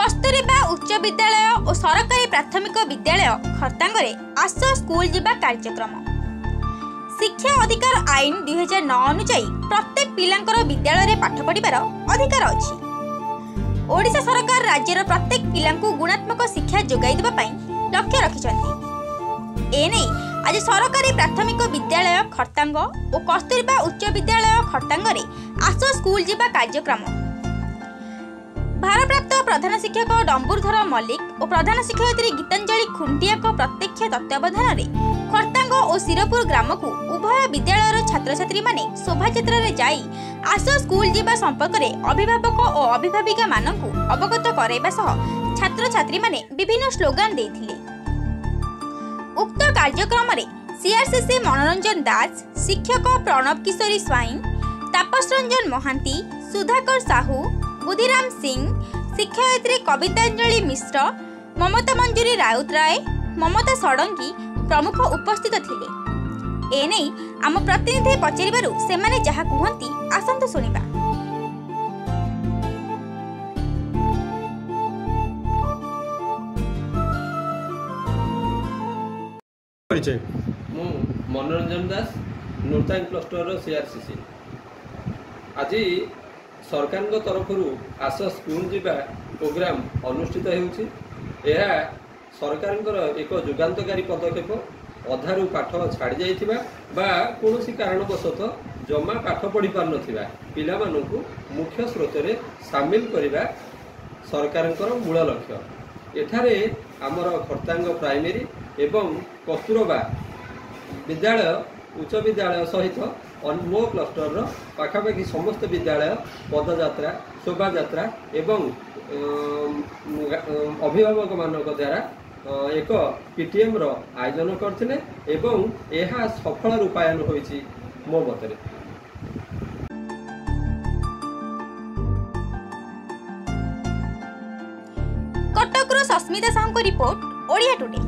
कस्तूरबा उच्च विद्यालय और सरकारी प्राथमिक विद्यालय खरतांगरे आस स्कूल जीवा कार्यक्रम। शिक्षा अधिकार आईन 2009 अनुसार प्रत्येक पिलांकर विद्यालय रे पाठ पढ़िबार अधिकार अछि। ओडिशा सरकार राज्यर प्रत्येक पिलांकु गुणात्मक शिक्षा जोगाई देबा पई लक्ष्य रखिछन्ति। एने आज सरकारी प्राथमिक विद्यालय खरतांग और कस्तूरबा उच्च विद्यालय खरतांगरे आस स्कूल जीवा कार्यक्रम। भारप्राप्त प्रधान शिक्षक डंबुरधर मल्लिक और प्रधान शिक्षयित्री गीतांजलि खुंटिया प्रत्यक्ष तत्वावधान में खरतांग और सिरपुर ग्राम को उभय विद्यालय छात्र छात्री माने शोभायात्रा रे जाई आस स्कूल जीवा संपर्क में अभिभावक और अभिभाविका मानकु अवगत कराइबा सह छात्र छात्री माने विभिन्न स्लोगान देथिले। उक्त कार्यक्रम रे सीआरसीसी मनोरंजन दास, शिक्षक प्रणव किशोरी स्वाइन, तापस रंजन महांती, सुधाकर साहू, बुद्धिराम सिंह, शिक्षयित्री कवितांजलि मिश्र, ममता मंजूरी राउतराय, ममता षडंगी प्रमुख उपस्थित थिले। एने आम प्रतिनिधि पचारिबारु सेमाने जहा कुहंती आसंतु सुनिबा। मु मनोरंजन दास, नूरतांग क्लस्टर सीआरसीसी। आज सरकार तरफ आस स्कूल जीवा प्रोग्राम अनुष्ठित होउछि। यह सरकार एक जुगान्तकारी पदक्षेप। अधारू पाठ छाड़ी जाइथिबा बा कोनोसी कारणवशतः जमा पाठ पढ़ी पार नथिबा पिला मानकु मुख्य स्रोत रे शामिल करिबा सरकारଙ୍କର मूल लक्ष्य। एठारे आमर खरतांग प्राइमेरी एवं कस्तूरबा विद्यालय उच्च विद्यालय सहित मो क्लस्टर पाखापाखि समस्त विद्यालय पदयात्रा, शोभायात्रा एवं अभिभावक मानक द्वारा एक पीटीएम रो आयोजन करथिले एवं यह सफल रूपायन होइछि मो मतरे। कटकरो सस्मिता साहू को रिपोर्ट ओडिया टुडे।